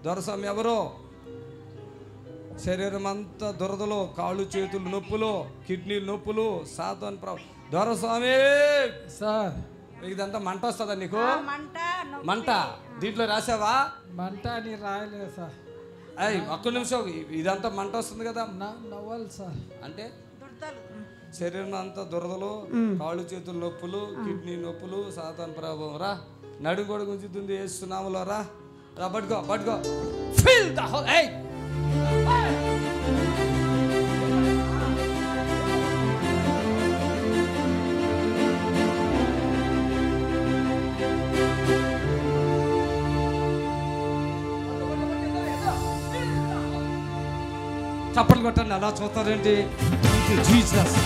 దొరస్వామి ఎవరో శరీరం అంతా దురదలో, కాళ్ళు చేతులు నొప్పులు, కిడ్నీలు నొప్పులు, సాతాను దొరస్వామి సార్ ఇదంతా మంట వస్తుందా నీకు? మంట దీంట్లో రాసావా? మంట అని రాయలేదు సార్. ఒక్క నిమిషం, ఇదంతా మంట వస్తుంది కదా, నవ్వాలి సార్. అంటే శరీరం అంతా దురదలు, కాళ్ళు చేతులు నొప్పులు, కిడ్నీ నొప్పులు, సాతాను ప్రభావం. రా నడుము కూడా గుంజుతుంది ఏసునామలో. రా పట్టుకో పట్టుకో. Feel the whole. చప్పట్లు కొట్టండి. అలా చూస్తారేంటి? జీసస్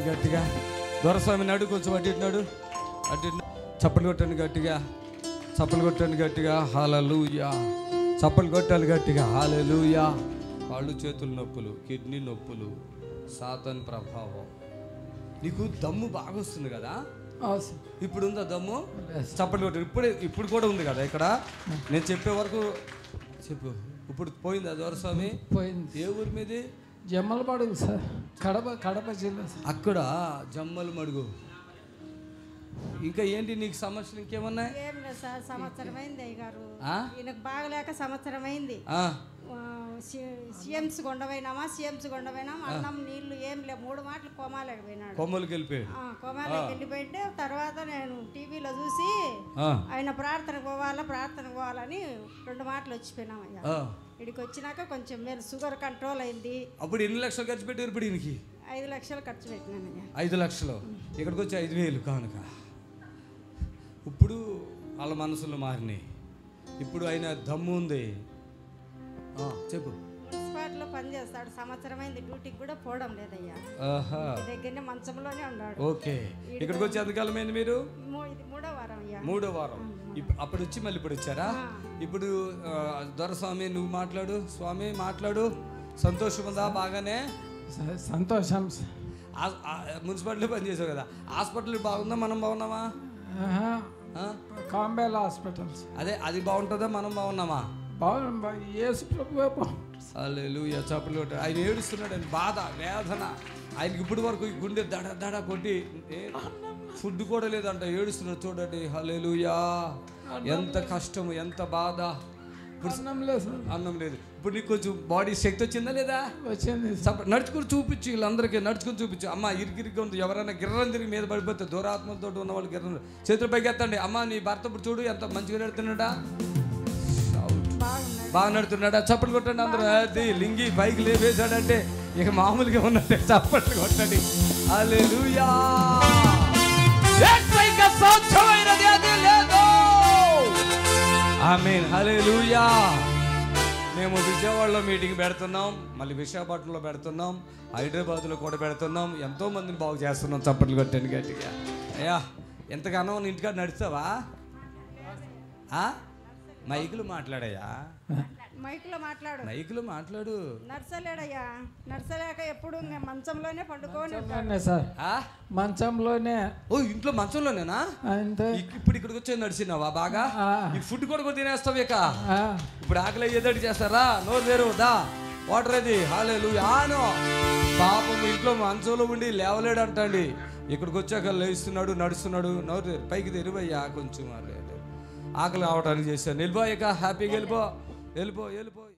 గట్టిగా. దొరస్వామి నడు కొంచెం అడ్డినాడు అడ్డి. చప్పలు కొట్టండి గట్టిగా, చప్పలు కొట్టండి గట్టిగా. హల్లెలూయా. చప్పలు కొట్టాలి గట్టిగా. హల్లెలూయా. కాళ్ళు చేతులు నొప్పులు, కిడ్నీ నొప్పులు, సాతాను ప్రభావం. నీకు దమ్ము బాగా వస్తుంది కదా? ఇప్పుడు ఉందా దమ్ము? చప్పలు కొట్టు. ఇప్పుడు కూడా ఉంది కదా ఇక్కడ? నేను చెప్పే వరకు చెప్పు. ఇప్పుడు పోయిందా దొరస్వామి? పోయింది. ఏ ఊరి మీది? జమ్మలమడుగు సార్, కడప జిల్లా. అక్కడ జమ్మలమడుగు. ఇంకా ఏంటి నీకు సమస్యలు ఇంకేమన్నాయి? ఏం లేదు సార్, సంవత్సరం అయింది అయ్యగారు. ఈయనకు బాగలేక సంవత్సరం అయింది. సీఎంస్ కొండపోయినామా, అన్నం నీళ్లు ఏం లేవు. 3 మాటలు కోమాలోకి పోయినాడు. కొమ్మలకి వెళ్ళిపోయాడు. కోమాలోకి వెళ్ళిపోయింటే తర్వాత నేను టీవీలో చూసి ఆయన ప్రార్థనకు పోవాలని 2 మాటలు వచ్చిపోయినామయ్యా. ఇక్కడికి వచ్చినాక కొంచెం మీరు షుగర్ కంట్రోల్ అయింది. అప్పుడు ఎన్ని లక్షలు ఖర్చు పెట్టారు? ఇప్పుడు ఈయనకి 5 లక్షలు ఖర్చు పెట్టినానయ్యా. 5 లక్షలు. ఇక్కడికి వచ్చి 5,000 కానుక. ఇప్పుడు వాళ్ళ మనసులు మారినాయి. ఇప్పుడు ఆయన దమ్ము ఉంది. చెప్పు. మున్సిపాలిటీలో పనిచేస్తాడు. సంవత్సరం అయింది, డ్యూటీకి కూడా పోవడం లేదయ్యా. దగ్గరనే మంచంలోనే ఉన్నాడు. ఓకే. ఇక్కడికి వచ్చి ఎంతకాలం అయింది మీరు? ఇది 3వ వారం అయ్యా. 3వ వారం. అప్పుడు వచ్చి మళ్ళీ ఇప్పుడు వచ్చారా? ఇప్పుడు దొరస్వామి నువ్వు మాట్లాడు. స్వామి మాట్లాడు. సంతోషం ఉందా? బాగానే సంతోషం. మున్సిపాలిటీలో పనిచేసావు కదా, హాస్పిటల్ బాగుందా? మనం బాగున్నామా? కాంబేలా హాస్పిటల్స్. అదే అది బాగుంటుందా? మనం బాగున్నామా? హల్లెలూయా. చప్పట్లు కొట్టాడు. ఆయన ఏడుస్తున్నాడు. ఆయన బాధ, వేదన. ఆయనకి ఇప్పటి వరకు గుండె దడ దడ కొట్టి ఫుడ్ కూడా లేదంట. ఏడుస్తున్నాడు చూడండి. హల్లెలూయా. ఎంత కష్టం, ఎంత బాధ. అన్నం లేదు. ఇప్పుడు నీకు కొంచెం బాడీ శక్తి వచ్చిందా లేదా? వచ్చింది. నడుచుకుని చూపించు, వీళ్ళందరికీ నడుచుకుని చూపించు. అమ్మ ఇరిగిరిగ్గా ఉంది. ఎవరైనా గిర్రం తిరిగి మీద పడిపోతే దురాత్మతో ఉన్న వాళ్ళు గిర్రం చేతులు పైకి ఎత్తండి. అమ్మ నీ భర్త ఇప్పుడు చూడు ఎంత మంచిగా నడుతున్నాడా, బాగా నడుతున్నాడా? చప్పట్లు కొట్టండి అందరూ. అది లింగి పైకి లేపేశాడంటే ఇక మామూలుగా ఉన్నట్టే. చప్పట్లు కొట్టండి. హల్లెలూయా. స్వచ్ఛమైనది అది లేదు. ఆమేన్. హల్లెలూయా. మేము విజయవాడలో మీటింగ్ పెడుతున్నాం, మళ్ళీ విశాఖపట్నంలో పెడుతున్నాం, హైదరాబాద్లో కూడా పెడుతున్నాం. ఎంతో మందిని బాగు చేస్తున్నాం. చప్పట్లు కొట్టండి గట్టిగా. అయ్యా ఎంతగానో ఇంటికాడ నడుస్తావా? మైకులు మాట్లాడయ్యా. మైకులు మాట్లాడు. నర్సలేడయ్యా. నర్సలేక ఎప్పుడు మంచంలోనే పండుకొని సార్. మంచంలోనే. ఓ ఇంట్లో మంచంలోనేనా? ఇప్పుడు ఇక్కడికి వచ్చి నడిచినావా బాగా? ఈ ఫుడ్ కూడా తినేస్తావు ఇక. ఇప్పుడు ఆకలి ఏదటి చేస్తారా? నోరు తెరు దా. వాటర్ అది. హల్లెలూయా. పాపం ఇంట్లో మంచంలో ఉండి లేవలేడు అంటండి. ఇక్కడికి వచ్చాక లేస్తున్నాడు, నడుస్తున్నాడు. నోరు పైకి తెరివయ్యా కొంచెం ఆకలి అవడానికి చేశాను. వెళ్ళిపోయాక హ్యాపీగా వెళ్ళిపో.